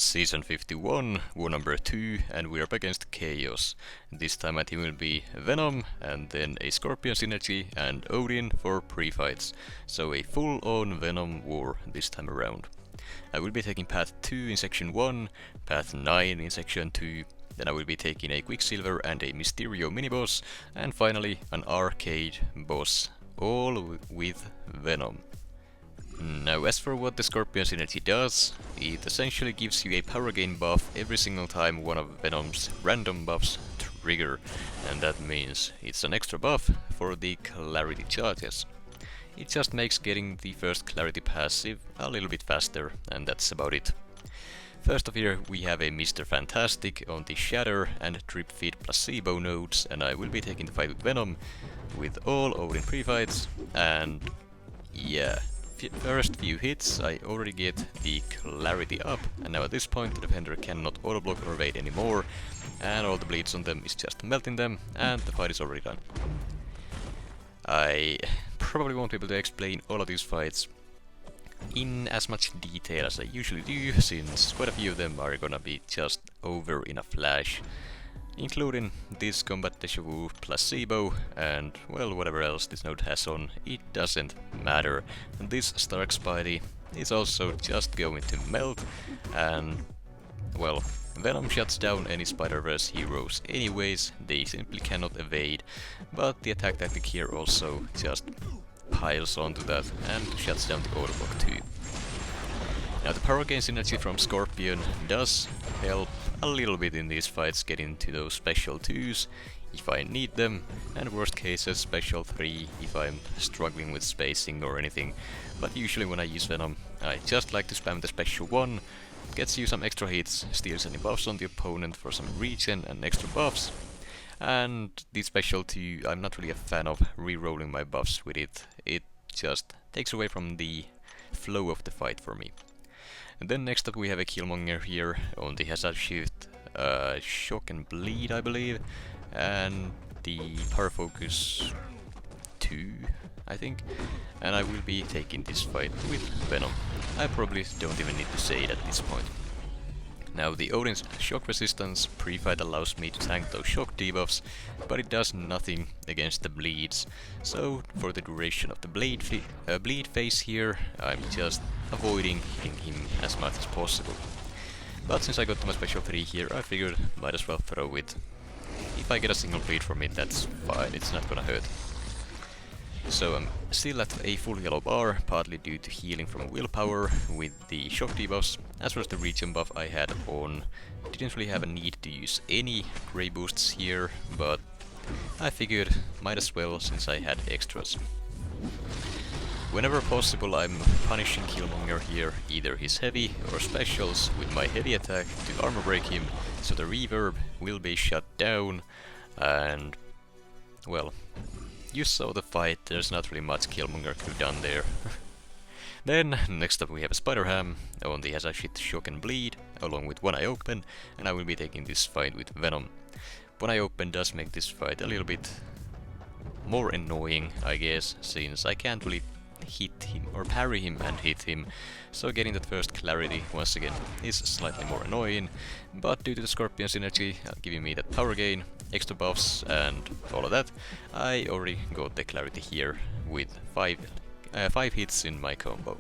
Season 51, War number 2, and we're up against CHÂØŞ. This time my team will be Venom, and then a Scorpion synergy, and Odin for pre-fights. So a full-on Venom war this time around. I will be taking Path 2 in Section 1, Path 9 in Section 2, then I will be taking a Quicksilver and a Mysterio mini-boss, and finally an arcade boss, all with Venom. Now, as for what the Scorpion synergy does, it essentially gives you a power gain buff every single time one of Venom's random buffs trigger, and that means it's an extra buff for the clarity charges. It just makes getting the first clarity passive a little bit faster, and that's about it. First off here we have a Mr. Fantastic on the Shatter and Drip Feed placebo nodes, and I will be taking the fight with Venom with all Odin pre-fights, and yeah. First few hits I already get the clarity up, and now at this point the defender cannot auto-block or evade anymore, and all the bleeds on them is just melting them, and the fight is already done. I probably won't be able to explain all of these fights in as much detail as I usually do, since quite a few of them are gonna be just over in a flash, including this Combat Deja Vu placebo, and well, whatever else this node has on, it doesn't matter. And this Stark Spidey is also just going to melt, and well, Venom shuts down any Spider-Verse heroes anyways, they simply cannot evade, but the attack tactic here also just piles onto that and shuts down the auto block too. Now the power gain synergy from Scorpion does help a little bit in these fights, getting to those special 2s if I need them, and worst cases special 3 if I'm struggling with spacing or anything. But usually when I use Venom I just like to spam the special 1, gets you some extra hits, steals any buffs on the opponent for some regen and extra buffs. And the special 2, I'm not really a fan of re-rolling my buffs with it, it just takes away from the flow of the fight for me. And then next up we have a Killmonger here on the Hazard Shift, Shock and Bleed I believe, and the Power Focus 2 I think, and I will be taking this fight with Venom. I probably don't even need to say it at this point. Now the Odin's shock resistance pre-fight allows me to tank those shock debuffs, but it does nothing against the bleeds, so for the duration of the bleed phase here I'm just avoiding hitting him as much as possible. But since I got to my special 3 here, I figured might as well throw it. If I get a single bleed from it, that's fine, it's not gonna hurt. So I'm still at a full yellow bar, partly due to healing from willpower with the shock debuffs, as well as the regen buff I had on. Didn't really have a need to use any grey boosts here, but I figured might as well since I had extras. Whenever possible I'm punishing Killmonger here, either his heavy or specials with my heavy attack to armor break him, so the reverb will be shut down, and well, you saw the fight, there's not really much Killmonger could have done there. Then, next up we have a Spider-Ham on the Hazard Shift Shock and Bleed, along with One Eye Open, and I will be taking this fight with Venom. One Eye Open does make this fight a little bit more annoying, I guess, since I can't really hit him or parry him and hit him, so getting that first clarity once again is slightly more annoying, but due to the Scorpion synergy giving me that power gain, extra buffs and all of that, I already got the clarity here with 5 hits in my combo.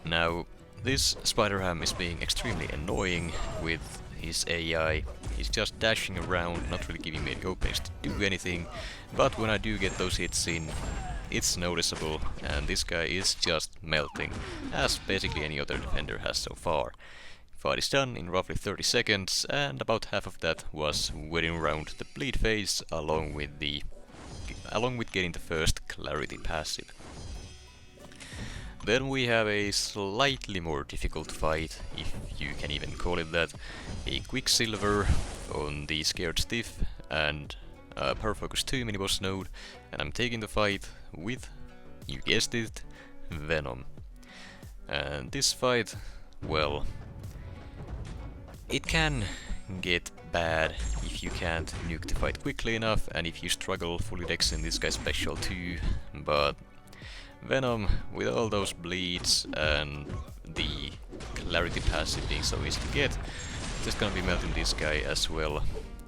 Now this Spider-Ham is being extremely annoying with his AI. He's just dashing around, not really giving me any openings to do anything, but when I do get those hits in, it's noticeable, and this guy is just melting, as basically any other defender has so far. Fight is done in roughly 30 seconds, and about half of that was waiting around the bleed phase, along with getting the first clarity passive. Then we have a slightly more difficult fight, if you can even call it that, a Quicksilver on the Scared Stiff and Power Focus 2 mini-boss node, and I'm taking the fight with, you guessed it, Venom. And this fight, well, it can get bad if you can't nuke the fight quickly enough, and if you struggle fully dexing this guy's special too, but Venom, with all those bleeds and the clarity passive being so easy to get, just gonna be melting this guy as well.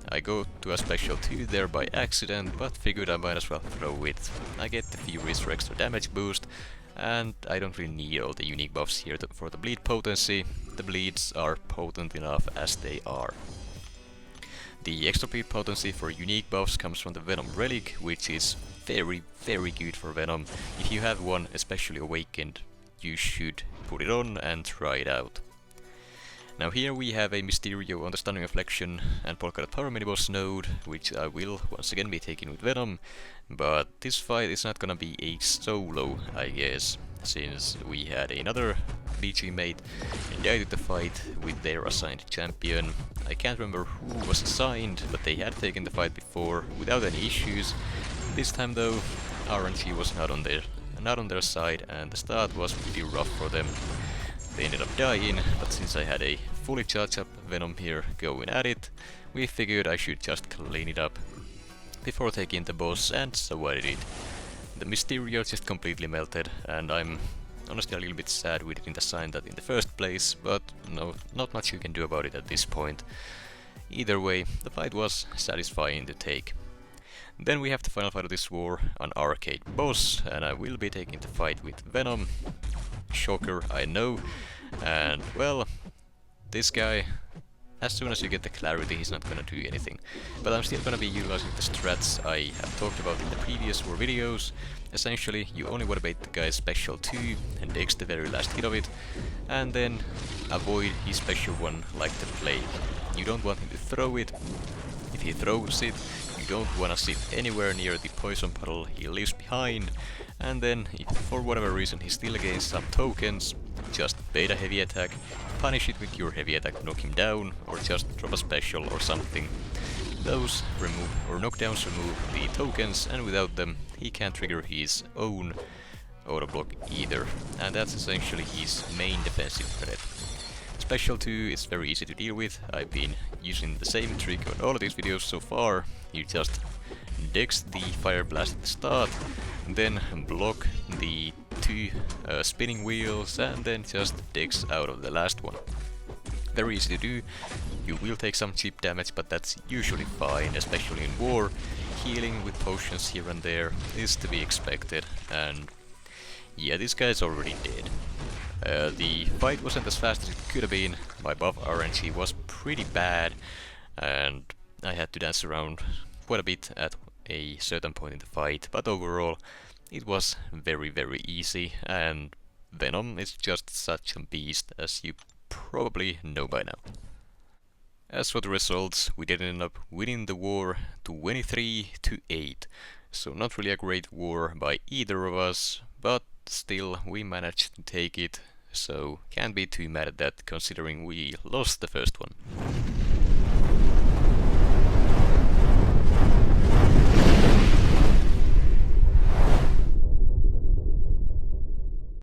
I go to a special 2 there by accident, but figured I might as well throw it. I get the Furies for extra damage boost, and I don't really need all the unique buffs here for the bleed potency. The bleeds are potent enough as they are. The extra bleed potency for unique buffs comes from the Venom relic, which is very good for Venom. If you have one, especially awakened, you should put it on and try it out. Now here we have a Mysterio on the Stunning Reflection and Polka Dot Power mini-boss node, which I will once again be taking with Venom, but this fight is not gonna be a solo, I guess, since we had another BG mate died in the fight with their assigned champion. I can't remember who was assigned, but they had taken the fight before without any issues. This time though, RNG was not on their side, and the start was pretty rough for them. They ended up dying, but since I had a fully charged up Venom here going at it, we figured I should just clean it up before taking the boss, and so I did. The Mysterio just completely melted, and I'm honestly a little bit sad we didn't assign that in the first place, but no, not much you can do about it at this point. Either way, the fight was satisfying to take. Then we have the final fight of this war, an arcade boss, and I will be taking the fight with Venom. Shocker, I know, and well, this guy, as soon as you get the clarity, he's not gonna do anything. But I'm still gonna be utilizing the strats I have talked about in the previous war videos. Essentially, you only want to bait the guy's special 2 and Dex the very last hit of it, and then avoid his special 1 like the plague. You don't want him to throw it. If he throws it, you don't want to sit anywhere near the poison puddle he leaves behind, and then if for whatever reason he still gains some tokens, just bait a heavy attack, punish it with your heavy attack to knock him down, or just drop a special or something. Those knockdowns remove the tokens, and without them he can't trigger his own auto block either, and that's essentially his main defensive threat. Special 2 is very easy to deal with. I've been using the same trick on all of these videos so far. You just Dex the Fire Blast at the start, then block the 2 spinning wheels, and then just Dex out of the last one. Very easy to do. You will take some cheap damage, but that's usually fine, especially in war. Healing with potions here and there is to be expected, and yeah, this guy's already dead. The fight wasn't as fast as it could have been. My buff RNG was pretty bad, and I had to dance around quite a bit at a certain point in the fight, but overall it was very easy, and Venom is just such a beast, as you probably know by now. As for the results, we did end up winning the war 23-8, so not really a great war by either of us, but still we managed to take it, so can't be too mad at that considering we lost the first one.